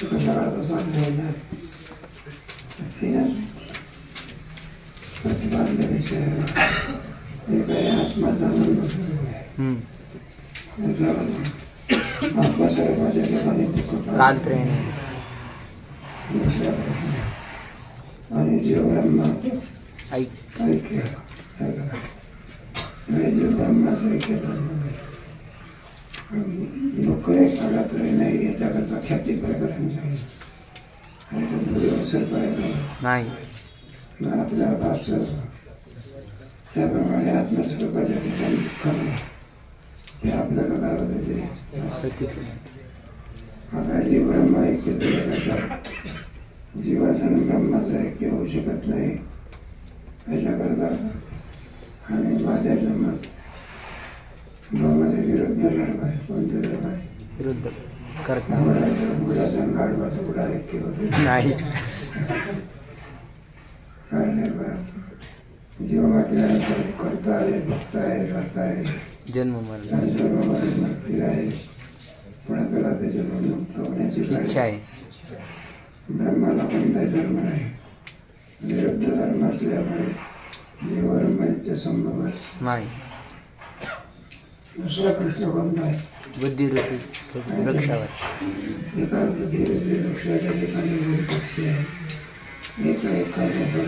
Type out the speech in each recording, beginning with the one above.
तो सांगण्यात प्रतिपाद्य विषय एक आहे आत्माचा आनंद स्वरूप आहे. आत्मस्वरूपाच्या ठिकाणी आणि जीव ब्रह्मा ऐक्य जीव ब्रह्माचं ऐक्य दुःख एक कालात्रय नाही याच्याकरता ख्याती प्रकरण नाही आपल्याला असं त्याप्रमाणे आत्मस्वरूपाच्या ठिकाणी दुःख नाही ते आपल्याला गावं देते. आता जीव ब्रह्म ऐक्य जीवासन ब्रह्माचं ऐक्य होऊ शकत नाही याच्याकरता आणि माझ्याचं मत मध्ये विरुद्ध धर्म आहे. कोणते धर्म आहे? विरुद्ध करता मुलाचा गाडवाचा मुला ऐक्य होते नाही. जीव म्हटल्यानंतर करता आहे, भक्ता आहे, करता आहे, जन्म मृत्यू आहे, कोणाकडे त्याच्यातून मुक्त होण्याची इच्छा आहे. ब्रह्माला कोणताही धर्म नाही. विरुद्ध धर्म असल्यामुळे जीवब्रह्मैक्य संभवत नाही. दुसरा प्रश्न कोणता आहे? बुद्धिरूपी वृक्षावर एका बुद्धिरूपी वृक्षाच्या ठिकाणी दोन पक्षी आहे. एक आहे कर्मफल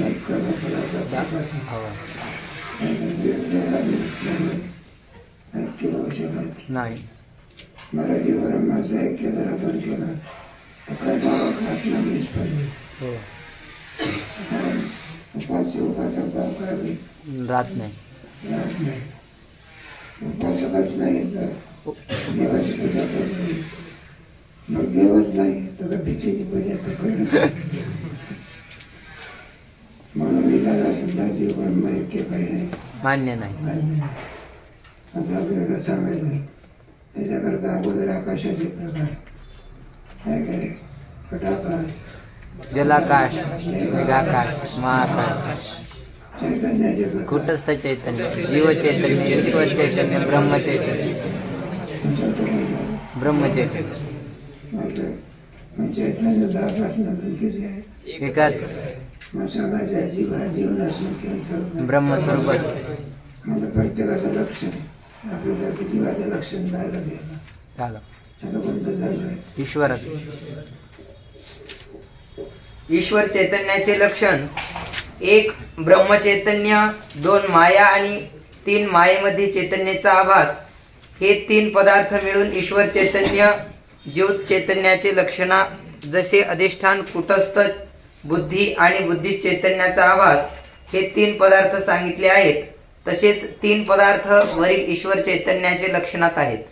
एक कर्मफलाचा ऐक्य होऊ शकत नाही. मराठी ब्रह्माचं ऐक्य जर आपण केलं तर कर्माला निष्फळ उपासक भाव करावे राहत नाही. उपासकच नाही तर देवाची पूजा करतो. मग देवच नाही तर भीतीची पूजा तर करू. म्हणून विकाला सुद्धा जीव ब्रह्म ऐक्य काही नाही, मान्य नाही. आता आपल्याला सांगायचं आहे त्याच्याकरता अगोदर आकाशाचे प्रकार काय करे? पटाकाश, जलाकाश, मेघाकाश, महाकाश, चैतन्याचे प्रकार, कुटस्थ चैतन्य, जीव चैतन्य, ईश्वर चैतन्य, ब्रह्मचैतन्य. ब्रह्मचैतन्य चैतन्य 10 नसून किती आहे? एकाच मसालाच्या जीव नसून किंवा ब्रह्मस्वरूपच. म्हणजे प्रत्येकाचं लक्षण आपल्यासारखं जीवाचं लक्षण पाहायला गेलं झालं आता कोणतं झालं? ईश्वरच. ईश्वर चैतन्याचे लक्षण 1 ब्रह्मचैतन्य, 2 माया आणि 3 मायेमध्ये चैतन्याचा आभास. हे 3 पदार्थ मिळून ईश्वर चैतन्य. जीव चैतन्याचे लक्षणा जसे अधिष्ठान, कुटस्थ बुद्धी आणि बुद्धी चैतन्याचा आभास हे 3 पदार्थ सांगितले आहेत, तसेच 3 पदार्थ वरील ईश्वर चैतन्याचे लक्षणात आहेत.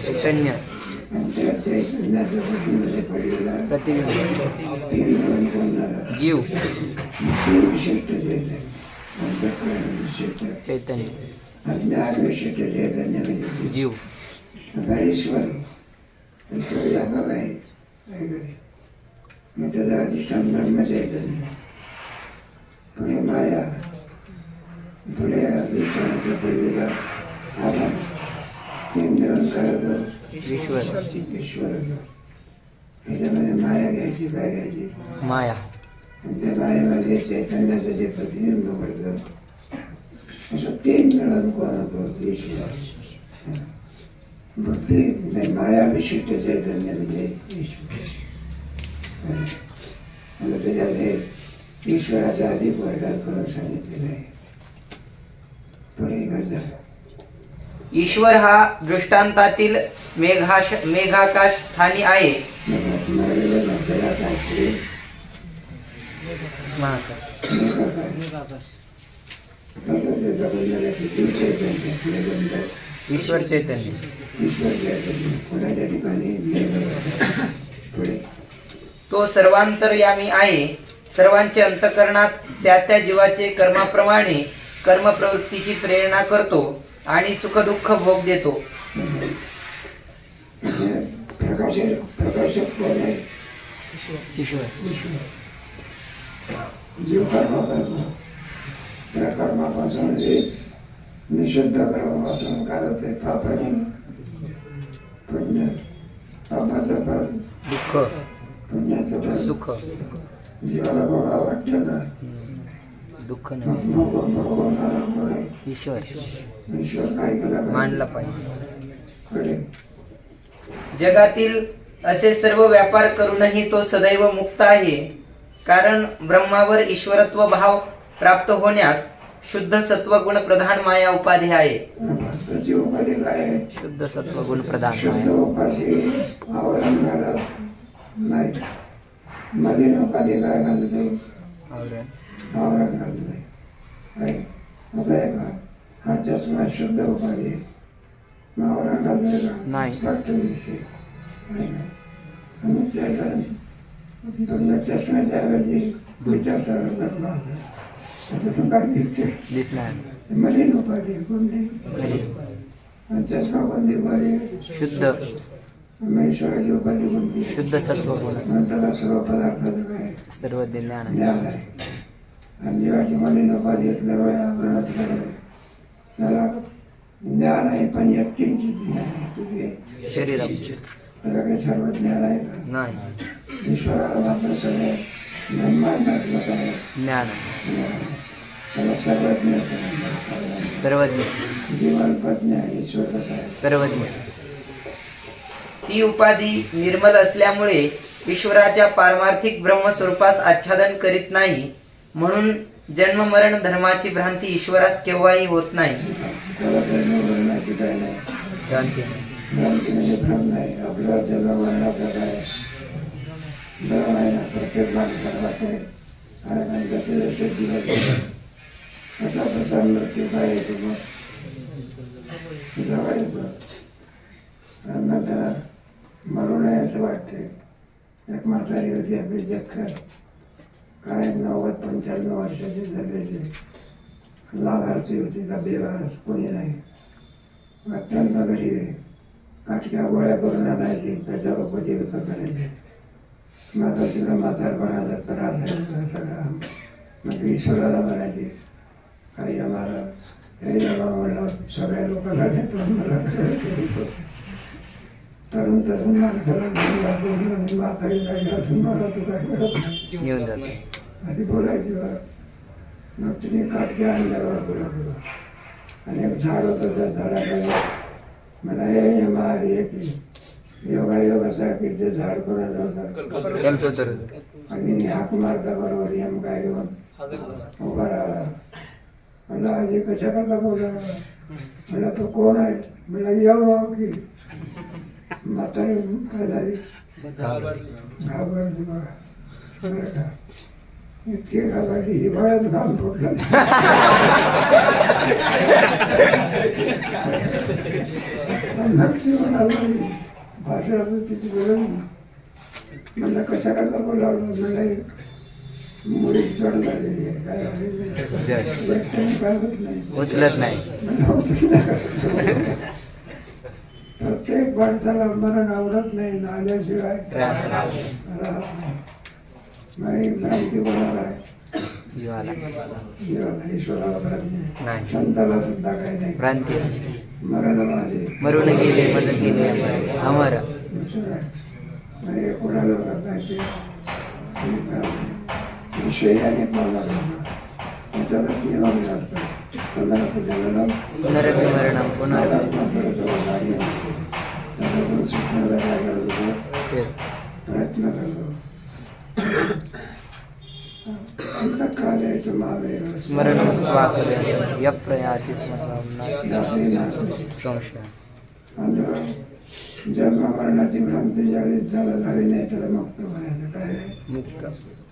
चैतन्य प्रतिबिंब जीव चैतन्य जीव. आता ईश्वर व्यापक आहे. मग त्याचा अधिष्ठान ब्रह्मचैतन्य, पुढे माया, पुढे अधिष्ठानाचा पडलेला आभास, 3 मिळून काय होतं? ईश्वर. त्याच्यामध्ये माया घ्यायची, काय घ्यायची? माया. आणि त्या मायेमध्ये चैतन्याचं जे प्रतिबिंब पडतं असं 3 मिळून कोण होतं? ईश्वर. बुद्धी माया विशिष्ट चैतन्य म्हणजे ईश्वर. त्याच्यामध्ये ईश्वराचा अधिक वर्णन करून सांगितलेलं आहे. पुढे गरजा. ईश्वर हा दृष्टांतातील मेघाकाश स्थानी आहे. ईश्वर चैतन्य. कोणाच्या ठिकाणी पुढे तो सर्वांतर्यामी आहे. सर्वांचे अंतःकरणात त्या त्या जीवाचे कर्माप्रमाणे कर्म प्रवृत्तीची प्रेरणा करतो आणि सुख दुःख भोग देतो. प्रकाशक कोण आहे? ईश्वर. जीव कर्म करतो, त्या कर्मापासून एक निषिद्ध कर्मापासून काय होते? पापाने पुण्य, पापाचं फल दुःख, पुण्याचं फल सुख. जीवाला बघा वाटतं का? दुःख मग नाही, नको भगवणारा होय. ईश्वर ईश्वर काय केला मानला पाहिजे. कडे जगातील असे सर्व व्यापार करूनही तो सदैव मुक्त आहे. कारण ब्रह्मावर ईश्वरत्व भाव प्राप्त होण्यास शुद्ध सत्व गुण प्रधान माया उपाधी आहे. भक्ताची उपाधी काय आहे? शुद्ध सत्व गुण प्रधान शुद्ध माया. उपाशी आवरण घालत नाही. मलिन उपाधी काय घालते? आवरण. आवरण घालते. आता आहे का? हा चष्मा शुद्ध उपाधी आहे. मग आवरण घालते का? नाही. स्पष्ट दिसते. आणि काय कारण तुमच्या चष्म्याच्या ऐवजी विचारसागर धर्म आता काय दिसते? दिसणार मलिन उपाधी कोणती? आणि चष्मा कोणती उपाधी? शुद्ध ईश्वराची उपाधी कोणती? शुद्ध सत्व गुण नंतर सर्व पदार्थाचं काय? सर्व ज्ञान. ज्ञान आहे. आणि जीवाची मलिन उपाधी असल्यामुळे आवरण असल्यामुळे त्याला ज्ञान आहे, पण यत्किंचित ज्ञान आहे. किती? शरीर त्याला काही सर्व ज्ञान आहे का? नाही. ईश्वराला मात्र सगळं ब्रह्मांडातलं काय? ज्ञान. त्याला सर्वज्ञ सर्वज्ञ. जीवन प्रज्ञा ईश्वर काय? सर्वज्ञ. ती उपाधी निर्मल असल्यामुळे ईश्वराच्या पारमार्थिक ब्रह्मस्वरूपास आच्छादन करीत नाही. म्हणून जन्म मरण धर्माची भ्रांती ईश्वरास केव्हाही होत नाही. त्याला जन्ममरणाची काय नाही? भ्रांती. भ्रांती म्हणजे भ्रम नाही. आपला जन्ममरणाचा काय भ्रम आहे ना. प्रत्येक माणसाला वाटते आणि जसे जसे दिवस असा तसा मृत्यू काय येतो मग जवळ येतो. त्यांना त्याला मरू नये असं वाटते. एक म्हातारी होती आपली जखर, काय 90-95 वर्षाची झालेली, लाभार्थी होती का बेवारस कोणी नाही, अत्यंत गरीब आहे. काटक्या गोळ्या करून आणायची, त्याच्यावर उपजीविका करायची. मात्र तिला म्हातारपणाचा त्रास आहे सगळा. मग ईश्वराला म्हणायची काही आम्हाला हे जमा म्हणलं सगळ्या लोकांना नेतो मला तरुण तरुण माणसाला घेऊन जातो आणि म्हातारी जागी असून मला तू काय करत नाही येऊन जातो अशी बोलायची बा. मग तिने काटक्या आणल्या बा गुलाबा आणि एक झाड होतं त्या झाडाकडे म्हणा हे मार ये की योगायोगाचा की ते झाड कोणाचं होतं आणि हाक मारता बरोबर यम काय घेऊन उभा राहिला. म्हणलं आजी कशा करता बोला? म्हणलं तो कोण आहे? म्हणलं येऊ की म्हातारी काय झाली घाबरली बघा. बरं का इतकी घाबरली हिवाळ्यात घाम फुटला. नक्की म्हणाला भाषा तिची बोलत नाही. म्हणलं कशा करता बोलावलं? म्हणलं मुळी चढ झालेली आहे काय झालेली काय होत नाही उचलत नाही. प्रत्येक माणसाला मरण आवडत नाही ना आल्याशिवाय राहत नाही. भ्रांती कोणाला आहे? जीवाला. जीवाला. ईश्वराला भ्रांती नाही. संताला सुद्धा काही नाही. भ्रांती. मरण माझे मरून गेले मज गेले अमर. कोणाला भ्रांती विषय आणि त्याच्यावरच निमग्न असतात. पुनरपजननं पुनरभिमरणं पुनर त्याच्यातून सुटण्याचा काय करतो? प्रयत्न करतो. अंतकालेषु मामेव स्मरणं त्वा कलयं यः प्रयासि स्मरणं संशय. जन्म मरणाची भ्रांती ज्यावेळी त्याला झाली नाही त्याला मुक्त म्हणायचं. काय मुक्त.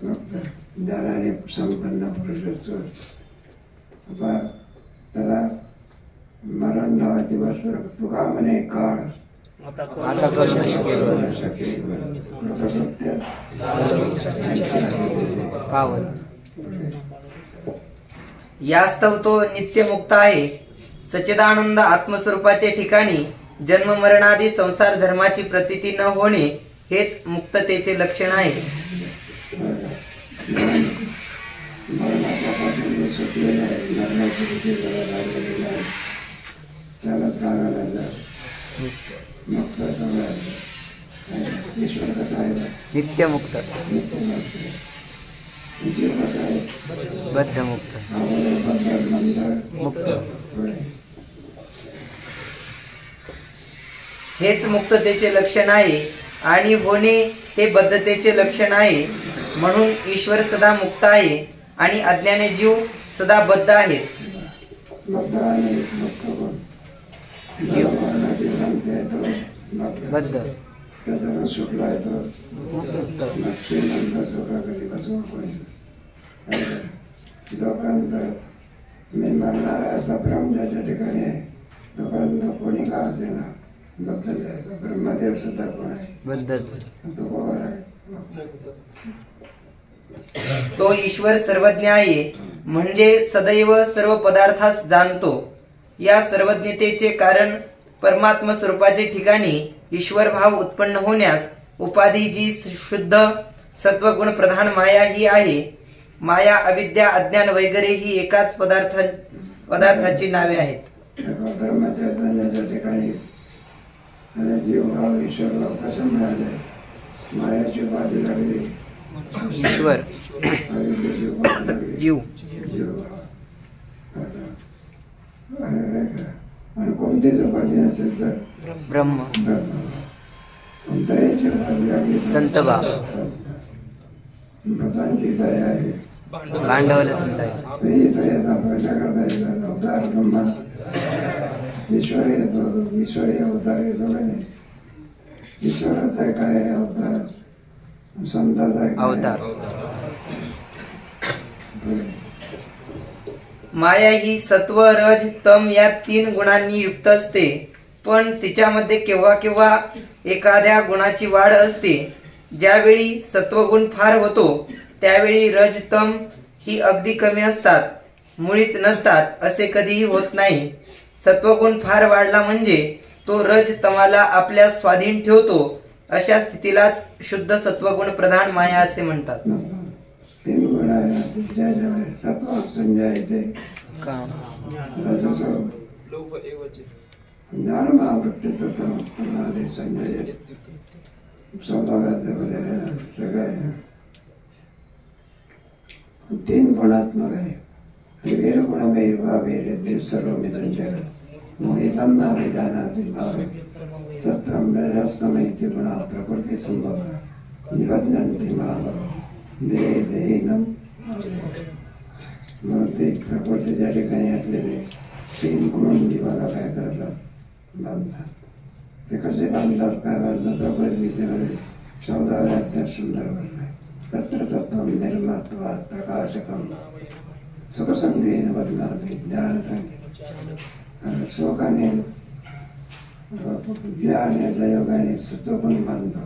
मुक्त ज्ञानाने संपन्न पुरुष असतो. त्याला मरण नावाची वस्त्र तुका म्हणे काळ आता कर्ण पावन. यास्तव तो नित्यमुक्त आहे. सच्चिदानंद आत्मस्वरूपाचे ठिकाणी जन्म मरणादी संसार धर्माची प्रतीती न होणे हेच मुक्ततेचे लक्षण आहे. सुटलेला आहे, मरणाची भीती जवळ राहिलेली नाही, त्यालाच कामाला जा. मुक्त समजायचं. ईश्वर कसा आहे? नित्यमुक्त, नित्यमुक्त. जीव कसा आहे? बद्धमुक्त, मुक्त. हेच मुक्ततेचे लक्षण आहे आणि होणे हे बद्धतेचे लक्षण आहे. म्हणून ईश्वर सदा मुक्त आहे आणि अज्ञानी जीव सदा बद्ध आहे. जीव बद्ध, त्याचा सुटला आहे तो मुक्त. जोपर्यंत मी मरणार आहे असा भ्रम ज्याच्या ठिकाणी आहे तोपर्यंत कोणी का असेना बद्दल आहे. तो ब्रह्मदेव सुद्धा कोण आहे? बद्धच. तो पवार आहे. तो ईश्वर सर्वज्ञ आहे म्हणजे सदैव सर्व पदार्थास जाणतो. या सर्वज्ञतेचे कारण परमात्म स्वरूपाचे ठिकाणी ईश्वर भाव उत्पन्न होण्यास उपाधी जी शुद्ध सत्वगुण प्रधान माया ही आहे. माया, अविद्या, अज्ञान वगैरे ही एकाच पदार्थाची नावे आहेत. ब्रह्मचैतन्याच्या ठिकाणी जीव भाव ईश्वर भाव कसं मिळाले? मायाची उपाधी लागली, ईश्वर अविद्येची उपाधी लागली, जीव. जीवभाव. आणि कोणतीच उपाधी नसेल तर ब्रह्म. दयेची उपाधी लागली संतभाव. भक्तांची दया आहे. भांडवल संत आहे. तेही दयेचा प्रयत्न करता येतात. अवतार ब्रह्मा ईश्वरी येतो, ईश्वरी अवतार येतो का नाही? ईश्वराचा आहे काय अवतार, संताचा आहे अवतार. माया ही सत्व, रज, तम या 3 गुणांनी युक्त असते. पण तिच्यामध्ये केव्हा केव्हा एखाद्या गुणाची वाढ असते. ज्यावेळी सत्वगुण फार होतो त्यावेळी रज, तम ही अगदी कमी असतात, मुळीच नसतात असे कधीही होत नाही. सत्वगुण फार वाढला म्हणजे तो रज तमाला आपल्या स्वाधीन ठेवतो. अशा स्थितीलाच शुद्ध सत्वगुण प्रधान माया असे म्हणतात. 3 गुण आहे ज्याच्यामध्ये तत्व संजय काम, ज्ञान महावृत्तीचं काम संजय 14 सगळं 3 गुणात्मक आहे. वीर गुणमेर्भावे सर्व मिलन जगत मोहितं नामे जानाति भावे सत्यं रजस्तमैति गुणा प्रकृती संभव निबध्नन्ति महाभाव देहे देहिनम. म्हणून ते प्रकृतीच्या ठिकाणी असलेले 3 गुण जीवाला काय करतात? बांधतात. ते कसे बांधतात? काय बांधतात? भगवद्गीतेमध्ये 14व्या अध्यायात सुंदर वर्णन आहे. तत्र सत्वं निर्मत्वात् प्रकाशकं सुखसंगेन बध्नाति ज्ञानसंगे. शोकाने ज्ञान याच्या योगाने सत्वगुण बांधतो.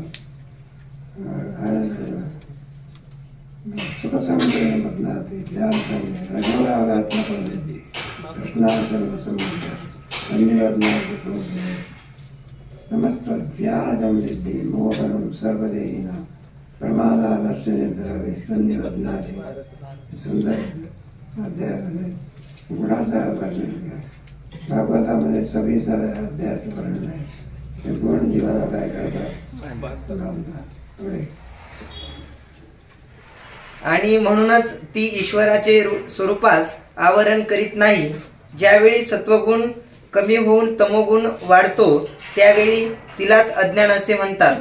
सुखसंगेन बध्नाति ज्ञानसंगे रजोरागात्मकं विद्धि रत्नासर्वसंबद्धं अन्यवर्णादि क्रोधे नमस्तज्ञानदं विद्धि मोहनं सर्वदेहिनां प्रमादालस्य निद्रावे सन्निबध्नाति. सुंदर अध्यायामध्ये गुणाचा वर्णन केला. भागवतामध्ये 26व्या अध्यायात वर्णन आहे. हे गुण जीवाला काय करतात? पुढे. आणि म्हणूनच ती ईश्वराचे स्वरूपास आवरण करीत नाही. ज्यावेळी सत्वगुण कमी होऊन तमोगुण वाढतो त्यावेळी तिलाच अज्ञान असे म्हणतात.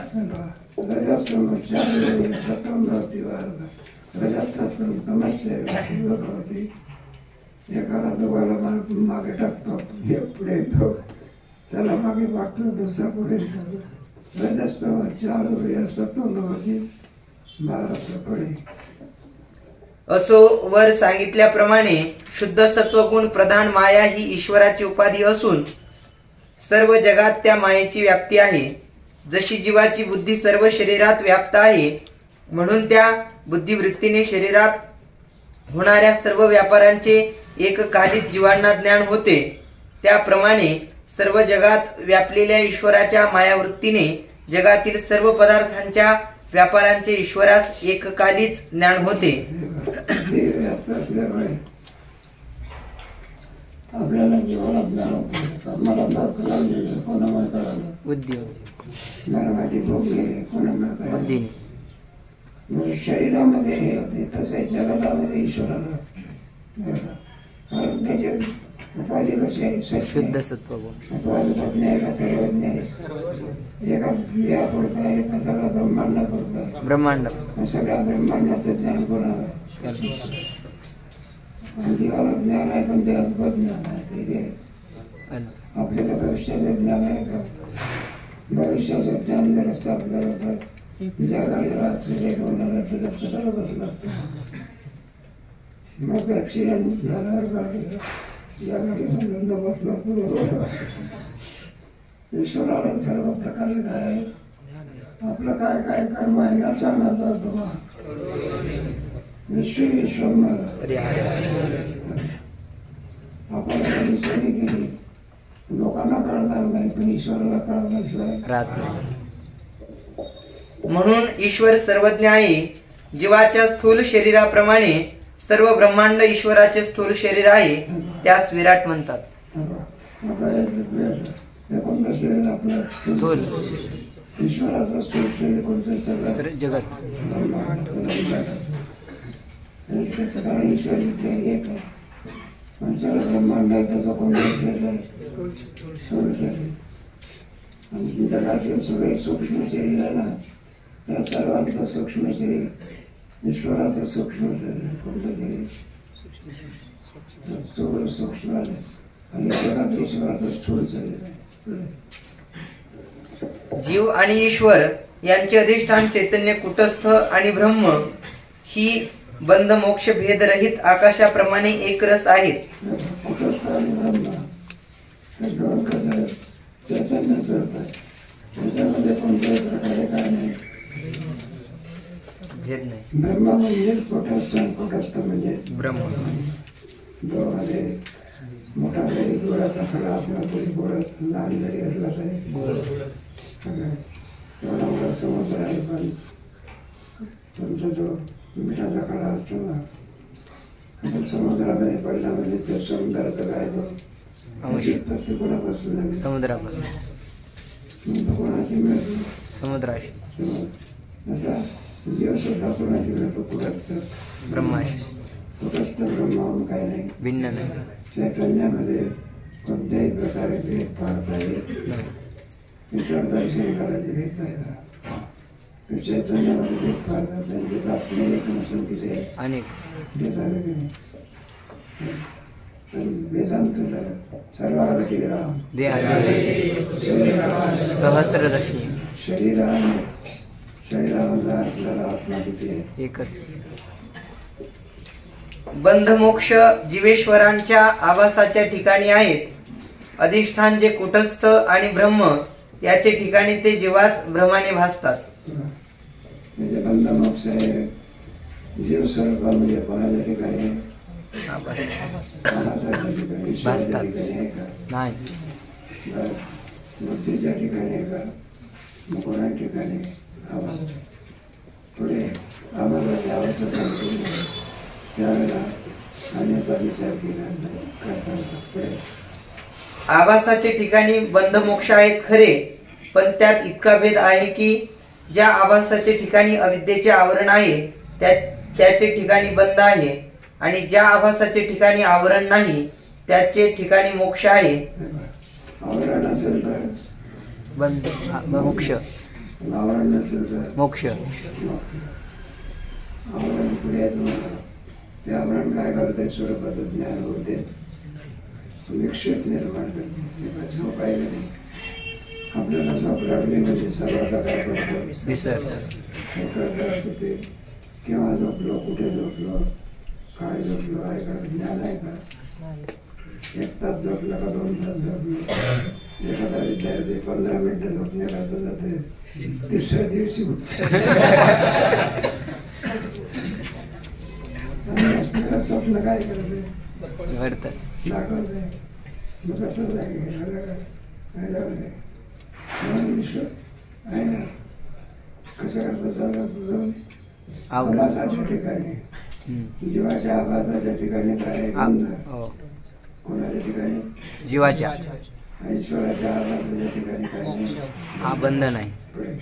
एखादा दोघाला मागे टाकतो, पुढे येतो, त्याला मागे पाडतो, दुसरा पुढे येतो. रजस्तम 4 सत्वगुणाची 12 पुढे. असो वर सांगितल्याप्रमाणे शुद्ध सत्वगुण प्रधान माया ही ईश्वराची उपाधी असून सर्व जगात त्या मायेची व्याप्ती आहे. जशी जीवाची बुद्धी सर्व शरीरात व्याप्त आहे म्हणून त्या बुद्धिवृत्तीने शरीरात होणाऱ्या सर्व व्यापारांचे एककालीच जीवांना ज्ञान होते. त्याप्रमाणे सर्व जगात व्यापलेल्या ईश्वराच्या मायावृत्तीने जगातील सर्व पदार्थांच्या व्यापारांचे ईश्वरास एककालीच ज्ञान होते. आपल्याला जीवाला ज्ञान होतं. मला भूक लागलेली कोणामुळे कळालं? बुद्धी मला माझी भूक गेली कोणामुळे कळालं? बुद्धीने. म्हणजे शरीरामध्ये हे होते तसे जगतामध्ये ईश्वराला बरं का? कारण त्याचे उपाधी कशी आहे? शुद्ध सत्व गुण. सत्वाधिपज्ञ आहे का सर्वज्ञ आहे? एका देहापुरतं आहे का सगळ्या ब्रह्मांडापुरतं? ब्रह्मांड. सगळ्या ब्रह्मांडाचं ज्ञान कोणाला आहे? आणि जीवाला ज्ञान आहे पण ते अद्भुत ज्ञान आहे. ते आपल्याला भविष्याचं ज्ञान आहे का? भविष्याचं ज्ञान जर असतं आपल्याला तर ज्या गाडीला ॲक्सिडेंट होणार आहे त्याच्यात कशाला बसलं असतं? मग ॲक्सिडेंट झाल्यावर गाडी या गाडीमध्ये न बसलो असतो. ईश्वराला सर्व प्रकारे काय आहे? आपलं काय काय कर्म आहे ना सांगता तुम्हाला विश्व विश्वंभर. आपण कधी चोरी केली लोकांना कळणार नाही पण ईश्वराला कळल्याशिवाय राहत नाही. म्हणून ईश्वर सर्वज्ञ आहे. जीवाच्या स्थूल शरीराप्रमाणे सर्व ब्रह्मांड ईश्वराचे स्थूल शरीर आहे, त्यास विराट म्हणतात. आता हे कोणतं शरीर आपलं? स्थूल. ईश्वराचं स्थूल शरीर कोणतं? सगळं जगत ब्रह्मांड. कारण ईश्वर एक आहे पण सगळं ब्रह्मांड आहे त्याचं कोणतं शरीर आहे? स्थूल शरीर. आणि जगातील सगळे सूक्ष्म शरीर आहे ना त्या सर्वांचं सूक्ष्म शरीर ईश्वराचं सूक्ष्म शरीर कोणतं शरीर? स्थूल सूक्ष्म आहे आणि जगात ईश्वराचं स्थूल शरीर आहे. जीव आणि ईश्वर यांचे अधिष्ठान चैतन्य कुटस्थ आणि ब्रह्म ही बंध मोक्ष भेदरहित आकाशाप्रमाणे एक रस आहेत. कुटस्थ आणि ब्रह्म हे दोन कसं आहे? चैतन्य स्वरूप आहे. त्याच्यामध्ये कोणत्याही प्रकारे काय नाही, भेद नाही. ब्रह्म म्हणजे कुटस्थ आणि कुटस्थ म्हणजे ब्रह्म. दोघांमध्ये मोठा जरी गोळाचा खडा असला तरी गोळात लहान जरी असला तरी एवढा मोठा समुद्र आहे पण तुमचा जो मिठाचा खडा असतो ना आता समुद्रामध्ये पडला म्हणजे त्या समुद्राचं काय तो ते कोणापासून आहे? समुद्रापासून. कोणाची मिळतो? समुद्राशी. जसा जीव सुद्धा कोणाची मिळतो? कुटस्थ ब्रह्माशी. कुटस्थ ब्रह्माहून काही नाही, भिन्न नाही. चैतन्यामध्ये कोणत्याही प्रकारे भेद पाडता येत नाही. इतर दर्शन करायचे भेद नाही. चैतन्यामध्ये भेद पाडतात त्यांचे आपले एक नसून तिथे अनेक भेद आले की नाही. वेदांत सर्वागती राम सहस्ररश्मी शरीरामधला आपल्याला आत्मा किती आहे? एकच. बंधमोक्ष जीवेश्वरांच्या आभासाच्या ठिकाणी आहेत. अधिष्ठान जे कुटस्थ आणि ब्रह्म याचे ठिकाणी ते जीवास भ्रमाने भासतात. म्हणजे बंधमोक्ष आहे जीव स्वरूपामध्ये कोणाच्या ठिकाणी भासतात नाही. बुद्धीच्या ठिकाणी आहे का? मग कोणा ठिकाणी आवाज पुढे आम्हाला आवश्यक त्यावेळेला अन्याचा विचार केला करतात. पुढे आभासाचे ठिकाणी बंधमोक्ष आहेत खरे, पण त्यात इतका भेद आहे की ज्या आभासाचे ठिकाणी अविद्येचे आवरण आहे त्याचे ठिकाणी बंध आहे आणि ज्या आभासाचे ठिकाणी आवरण नाही त्याचे ठिकाणी मोक्ष आहे. आवरण असेल तर बंध मोक्ष, आवरण नसेल तर मोक्ष. आवरण पुढे तुम्हाला ते आवरण काय करते? स्वरूपाचं ज्ञान होते, विक्षेप निर्माण करते. झोप आहे नाही आपल्याला झोप लागली म्हणजे सर्वांचा काय करतो? हे कळतं ते केव्हा झोपलो, कुठे झोपलो, काय झोपलो आहे का? ज्ञान आहे का? 1 तास झोपलं का 2 तास झोपलो? एखादा विद्यार्थी 15 मिनिटं झोपण्याकरता जाते, तिसऱ्या दिवशी स्वप्न काय करते? दाखवते. मग कसं आहे ना कसं करता चाललं? आभासाच्या ठिकाणी जीवाच्या आभासाच्या ठिकाणी काय बंध कोणाच्या ठिकाणी जीवाच्या ईश्वराच्या आवाजाच्या ठिकाणी काही नाही. हा बंधन आहे. पुढे.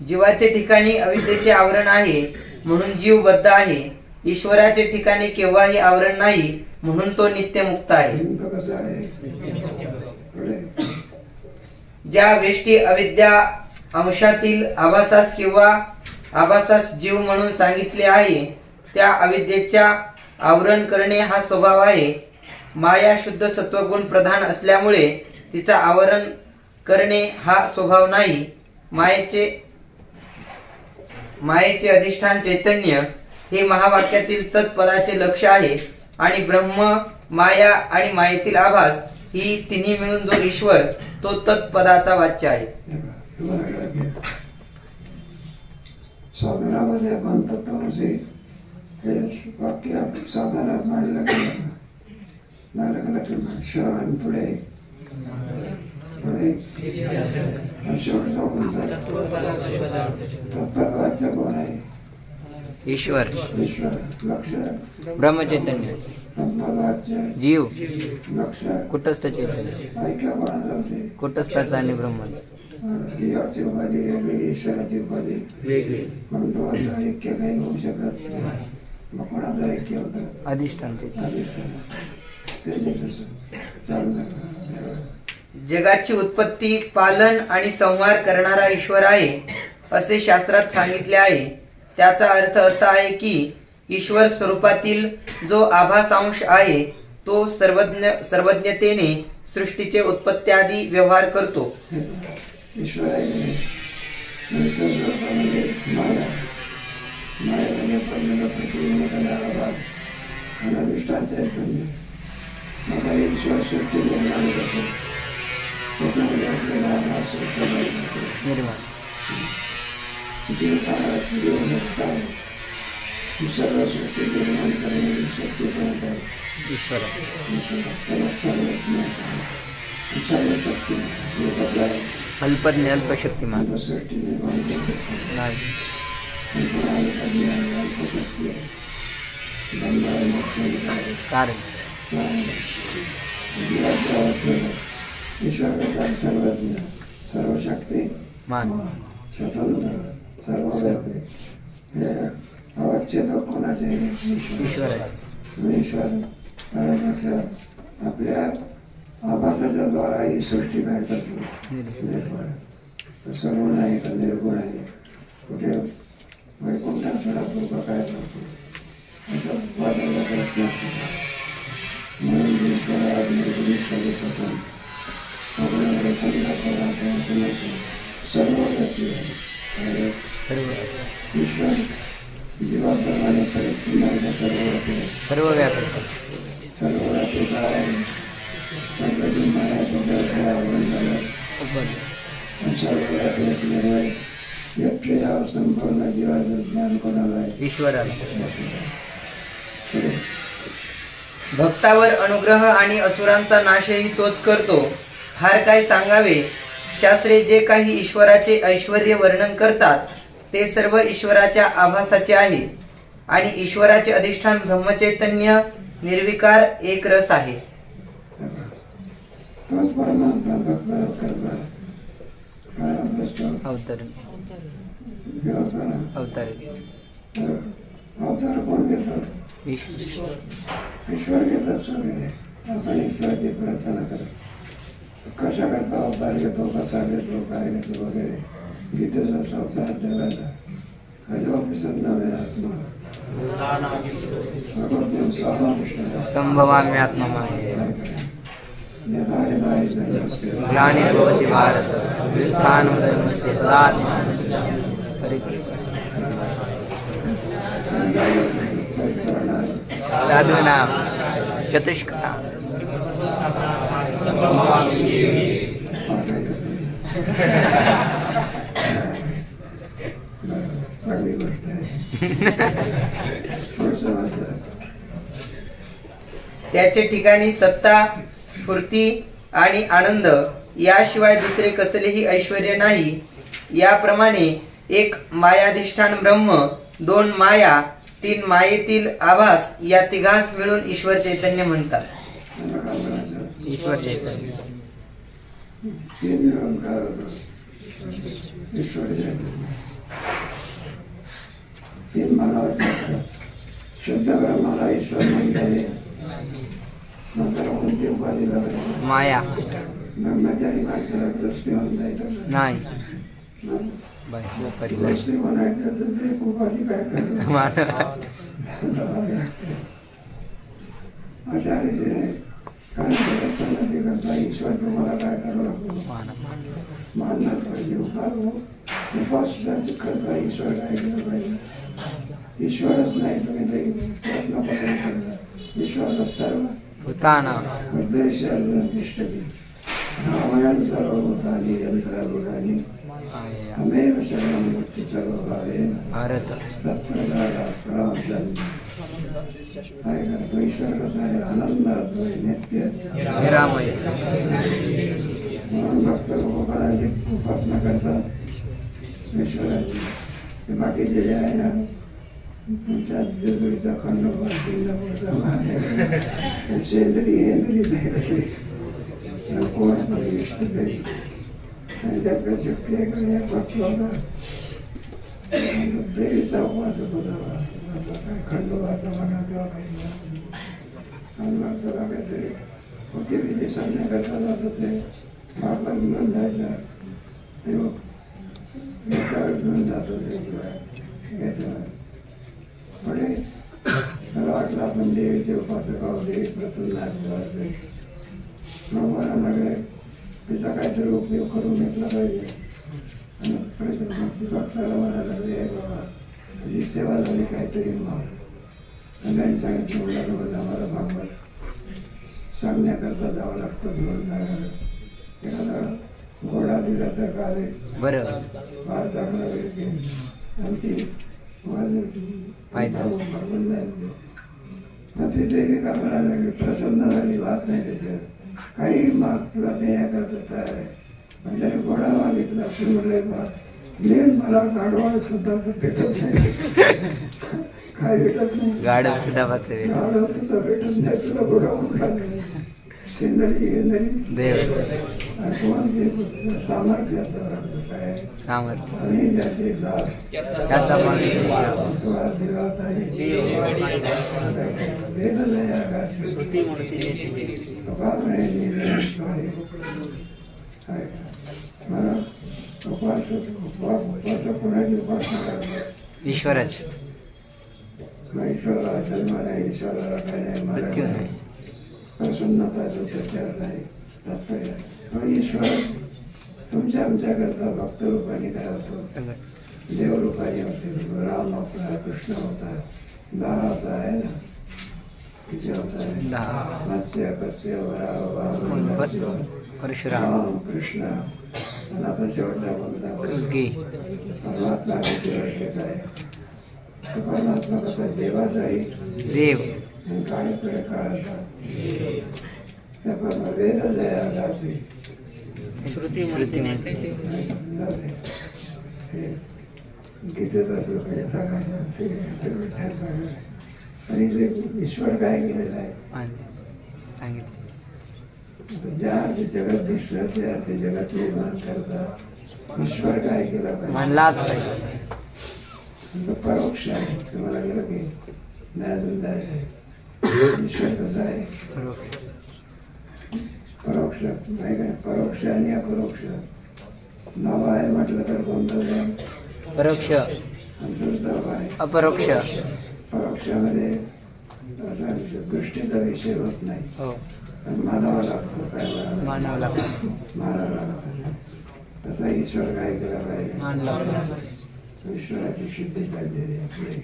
जीवाचे ठिकाणी अविद्येचे आवरण आहे म्हणून जीव बद्ध आहे. ईश्वराचे ठिकाणी केव्हाही आवरण नाही म्हणून तो नित्यमुक्त आहे. नेमकं कसं आहे? पुढे. ज्या वेष्टी अविद्या अंशातील आभासास किंवा आभासास जीव म्हणून सांगितले आहे त्या अविद्येच्या आवरण करणे हा स्वभाव आहे. माया शुद्ध सत्वगुण प्रधान असल्यामुळे तिचा आवरण करणे हा स्वभाव नाही. मायेचे अधिष्ठान चैतन्य हे महावाक्यातील तत्पदाचे लक्ष आहे आणि ब्रह्म, माया आणि मायेतील आभास ही तिन्ही मिळून जो ईश्वर तो तत्पदाचा वाच्य आहे. साधनामध्ये आपण तत्त्वमसी हे वाक्य साधनात मांडलं गेलं. श्रवण पुढे पुढे शेवटचा कोणता तत्पदवाच्य कोण आहे? ईश्वर, ईश्वर. लक्ष ब्रह्मचैतन्य, तत्पदवाच्य जीव, लक्ष कुटस्थ चैतन्य, ऐक्य कोणाला होते? कुटस्थाचा आणि ब्रह्माचा जीवाची उपाधी वेगळी, ईश्वराची उपाधी वेगळी. मग दोघांचं ऐक्य काही होऊ शकत नाही. मग कोणाचं ऐक्य होतं? अधिष्ठान चैतन्य. अधिष्ठान. ते चालू झालं. जगाची उत्पत्ती, पालन आणि संहार करणारा ईश्वर आहे असे शास्त्रात सांगितले आहे. त्याचा अर्थ असा आहे की ईश्वर स्वरूपातील जो आभासांश आहे तो सर्वज्ञतेने सृष्टीचे उत्पत्ती आदी व्यवहार करतो. ईश्वर आहे म्हणजे माया. माया म्हणजे पडलेला प्रतिबिंब करणारा भाग आणि अधिष्ठान चैतन्य. मग ईश्वर सृष्टी निर्माण करतो. त्याच्यामध्ये आपल्याला आभास निर्माण जीव जीवनसत्ता सर्व सृष्टी निर्माण करण्याची शक्ती कोणत आहे? ईश्वर. त्याला सर्वशक्ती अल्पज्ञ अल्पशक्तिमान सृष्टी निर्माण करतो. नाही. अल्पशक्ती आहे. बंध आहे, मोक्ष आहे. कारण ईश्वर सर्वज्ञ, सर्वशक्ती, मान, स्वतंत्र, सर्वव्यापी. हे अवच्छेद कोणाचे? ईश्वर आहे. ईश्वर आपल्या आभासाच्या द्वारा ही सृष्टी काय करतो? निर्गुण. सगुण आहे का निर्गुण आहे? कुठे वैकुंठात राहतो का काय करतो? असं वादाचा प्रश्न असतो. म्हणून ईश्वर निर्गुण पसंत सर्व व्यक्ती आहे. ईश्वर जीवाप्रमाणे सर्व व्यापक सर्व व्यापी काय मायाच्या आवरण झालं. सर्व व्यापी असल्यामुळे व्यक्तीला संपूर्ण जीवाचं ज्ञान कोणाला आहे? ईश्वराला. भक्तावर अनुग्रह आणि असुरांचा नाशही तोच करतो. फार काय सांगावे. शास्त्रे जे काही ईश्वराचे ऐश्वर्य वर्णन करतात ते सर्व ईश्वराच्या आभासाचे आहे आणि ईश्वराचे अधिष्ठान ब्रह्मचैतन्य निर्विकार एक रस आहे. तोच परमात्मा भक्त करता काय अभ्यास अवतरण अवतार कोण घेतात? ईश्वर घेतात सगळे. आपण ईश्वराची प्रार्थना करत कशा करता अवतार घेतो, कसा घेतो, काय घेतो वगैरे. गीतेचा अवतार देवाचा हरि ऑफिसर नव्हे आत्मा संभवाम्य आत्ममाय ग्लानिर्भवति भारत व्युत्थानधर्मस्य तदात्मानं साधूनां चतुष्कता. चांगली गोष्ट आहे. त्याचे ठिकाणी सत्ता, स्फूर्ती आणि आनंद याशिवाय दुसरे कसलेही ऐश्वर्य नाही. याप्रमाणे एक मायाधिष्ठान ब्रह्म, दोन माया, तीन मायेतील आभास या तिघास मिळून ईश्वर चैतन्य म्हणतात. त्यांना काय म्हणायचं? ईश्वर चैतन्य. तीन मिळून काय होतं? ईश्वर चैतन्य. तीन मानावर टाकतात. शुद्ध ब्रह्माला ईश्वर म्हणता येईल. नंतर कोणती उपाधी लावायची? माया ब्रह्मचारी माणसाला दृष्टी म्हणता येतं नाही. दृष्टी म्हणायचं तर ते उपाधी काय करतात? अशा रीतीने कारण संगती करता ईश्वर तुम्हाला काय करावं लागतो? मानलाच पाहिजे. उपासना करता ईश्वर काय केलं पाहिजे? ईश्वरच नाही तुम्ही ते प्रयत्न पसंत करता. ईश्वरच सर्व उद्देश तिष्ठती नामयन सर्वभूतानि यंत्ररूढानि तमेव शरणं मुक्ति सर्वभावेन तत्प्रसादात् परां शान्तिः. काय करतो? ईश्वर कसा आहे? आनंद अद्वय नित्य निरामय. म्हणून भक्त लोकांची उपासना करतात ईश्वराची. बाकीचे जे आहे ना तुमच्या जेजुरीचा खंडोबा सेंद्रिय कोण त्यांच्याकडे शक्ती आहे पक्ष होता. देवीचा उपवास होता काय खंडोबाचा म्हणा किंवा काही त्याला काहीतरी होती विधी सांगण्याकरता जात असे. बाबा घेऊन जायचा ते घेऊन जात असे. पुढे मला वाटलं आपण देवीचे उपासक आहोत, देवी प्रसन्न आहे. मग मला लागले तिचा काहीतरी उपयोग करून घेतला पाहिजे. आणि भक्ताला म्हणायला लागले बाबा तुझी सेवा झाली काहीतरी मग. त्यांनी सांगितलं मुलाला आम्हाला भागवत सांगण्याकरता जावं लागतं घेऊन जायला. एखादा घोडा दिला तर काय बरं फार चांगला वेळ आमची देवी का म्हणायला लागली प्रसन्न झाली. बात नाही त्याच्यात काही माग तुला देण्याकरता तयार आहे. पण त्याने घोडा मागितला तू म्हणले मेन मला गाढवा सुद्धा भेटत नाही. काय भेटत नाही? गाढव सुद्धा भेटत नाही. तुला घोडा उठला नाही. सेंदरी सामर्थ्याचं काय आणि ज्याचे मला उपासक कोणाची उपासना करतात? ईश्वराची. ईश्वराला जन्म नाही, ईश्वराला काही नाही, मरण नाही, प्रसन्नता त्याच्यावर नाही. तात्पर्य पण ईश्वर तुमच्या आमच्याकरता भक्त रूपाने काय होतो? देवरूपाने होते. राम होता, कृष्ण होता, 10 अवतार आहे ना. किती अवतार आहे? मत्स्य कत्स्य वराह परशुराम कृष्ण. आणि आता शेवटला कोणता? परमात्मा. काय परमात्मा कसा? देवाचा आहे देव आणि काळीकडे काळाचा. त्या परमा वेद जया गाते श्रुती गीतेत असलं काही सांगायचं विचार सांगायचा. आणि ते ईश्वर काय केलेलं आहे सांगितलं. ज्या अर्थी जगत दिसतं त्या अर्थी जगत निर्माण करता ईश्वर काय केला पाहिजे? परोक्ष आहे. तुम्हाला गेलं की नाही अजून जायचं. ईश्वर कसं आहे? परोक्ष नाही काय? परोक्ष आणि अपरोक्ष नाव आहे म्हटलं तर कोणतं जाईल? परोक्ष. दुर्दैव आहे अपरोक्ष. परोक्षामध्ये दृष्टीचा विषय होत नाही. मानावा लागतो. काय मानावा लागतो? तसा ईश्वर काय केला पाहिजे? ईश्वराची शुद्धी चाललेली आपली.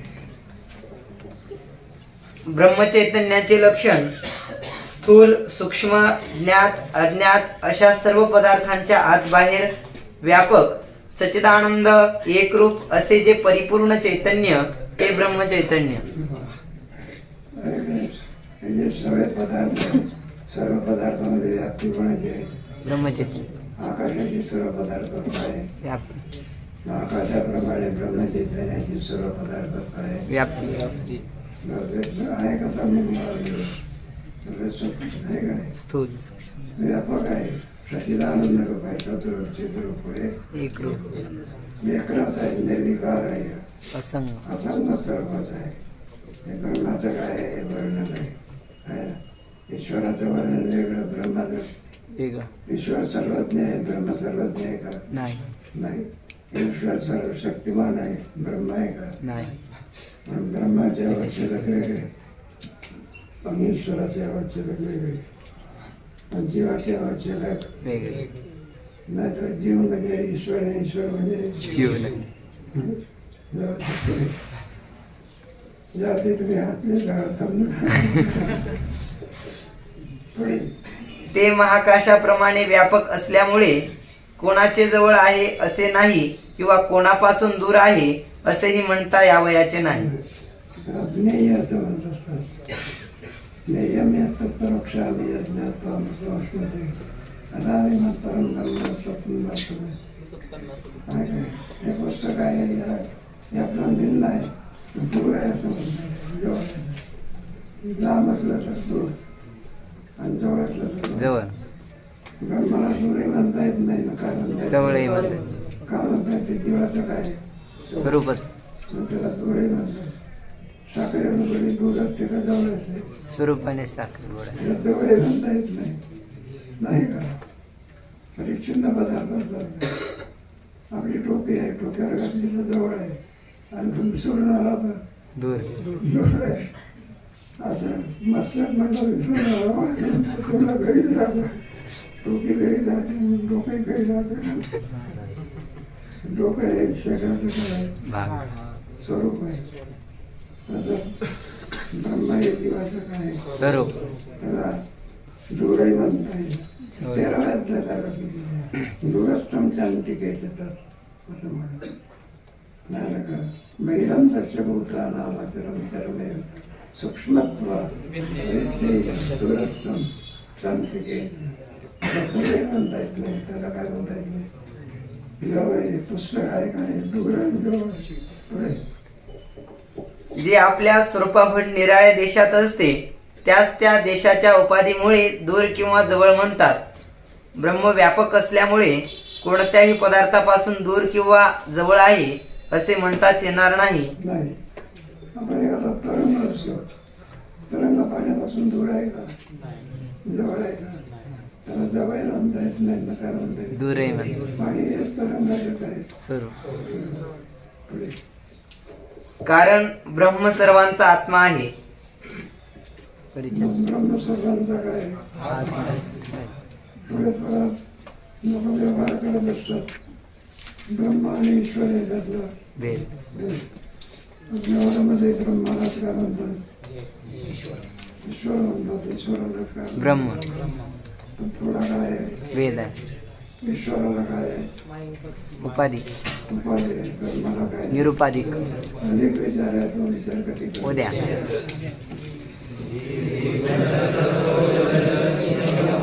ब्रह्मचैतन्याचे लक्षण स्थूल, सूक्ष्म, ज्ञात, अज्ञात अशा सर्व पदार्थांच्या आत बाहेर व्यापक सच्चिदानंद एकरूप असे जे परिपूर्ण चैतन्य ते ब्रह्मचैतन्य. सर्व पदार्थामध्ये व्याप्ती कोणाची आहे? ब्रह्मचैतन्य. आकाशाची सर्व पदार्थ व्याप्ती आकाशाप्रमाणे ब्रह्मचैतन्याची सर्व पदार्थात आहे व्याप्ती आहे का तर मग मला आहे का नाही स्थूल व्यापक आहे सचिदानंद रूप आहे चतुर्चित रूप आहे एक रूप एकरस आहे निर्विकार आहे असंग असंग सर्वच आहे हे ब्रह्माचं काय आहे वर्णन आहे ना ईश्वराचं वर्णन वेगळं ब्रह्माचं वेगळं ईश्वर सर्वज्ञ आहे ब्रह्म सर्वज्ञ आहे का नाही ईश्वर सर्व शक्तिमान आहे ब्रह्म आहे का नाही पण ब्रह्माचे आवश्यक वेगळे पण ईश्वराचे आवश्यक वेगळे पण जीवाचे आवश्यक वेगळे नाहीतर जीव म्हणजे ईश्वर ईश्वर म्हणजे जीव जाते तुम्ही हात नाही धरा समजून पुढे ते महाकाशाप्रमाणे व्यापक असल्यामुळे कोणाचे जवळ आहे असे नाही किंवा कोणापासून दूर आहे असेही म्हणता यावयाचे नाही. ज्ञेय असं म्हणत असतात ज्ञेयम्य तत्परोक्षामि यज्ञात्वामस्मते अनादिमत् परम ब्रह्म स्वप्न वास्तव हे पुस्तक आहे हे आपलं भिन्न आहे दूर आहे असं म्हणतात जवळ आहे लांब असलं तर दूर आणि जवळ असलं तर जवळ ब्रह्माला दूरही म्हणता येत नाही ना काय म्हणता जवळही म्हणतात का म्हणता येते जीवाचं काय स्वरूपच त्याला दूरही म्हणतात साखरेनं बरी दूर असते का जवळ असते स्वरूपाने साखर गोड जवळही म्हणता येत नाही का परिच्छिन्न पदार्थ असतात आपली टोपी आहे टोक्यावर घातली तर जवळ आहे आणि तुम्ही सोडून आला तर दूर आहे असं मस्तक म्हणलं विसरून पूर्ण घरीच राहतं टोपी घरी राहते डोकंही घरी राहते डोकं हे शरीराचं काय स्वरूप आहे तसं ब्रह्म हे जीवाचं काय स्वरूप त्याला दूरही म्हणता येईल 13व्या त्याला किती दूरस्थम शांतिकेत असं म्हणतात नाही का बहिरंतस्य भूतानामचरं चरमेव सूक्ष्मत्व दूरस्थम शांतिकेत पुढे म्हणता येत नाही त्याला काय म्हणता येत नाही जवळ पुस्तक आहे काय दूर आहे जवळ पुढे जे आपल्या स्वरूपाभूत निराळ्या देशात असते त्यास त्या देशाच्या उपाधीमुळे दूर किंवा जवळ म्हणतात. ब्रह्म व्यापक असल्यामुळे कोणत्याही पदार्थापासून दूर किंवा जवळ आहे असे म्हणताच येणार नाही. आपण एखादा तरंग असतो तरंग पाण्यापासून दूर आहे का जवळ आहे का त्याला जवळ म्हणता येत नाही ना काय म्हणता येत दूर आहे म्हणतात पाणी हेच तरंगाचे काय स्वरूप कारण ब्रह्म सर्वांचा आत्मा आहे. ब्रह्म सर्वांचा काय थोडे थोडा लोक व्यवहार करत असतात ब्रह्म आणि ईश्वर हे त्यातला व्यवहारामध्ये ब्रह्मालाच काय म्हणतात ईश्वर म्हणतात ईश्वरालाच काय ब्रह्म थोडा काय आहे वेद आहे ईश्वराला काय आहे उपाधी उपाधी आहे ब्रह्माला काय निरुपाधिक अनेक विचार आहे तो विचार कधी उद्या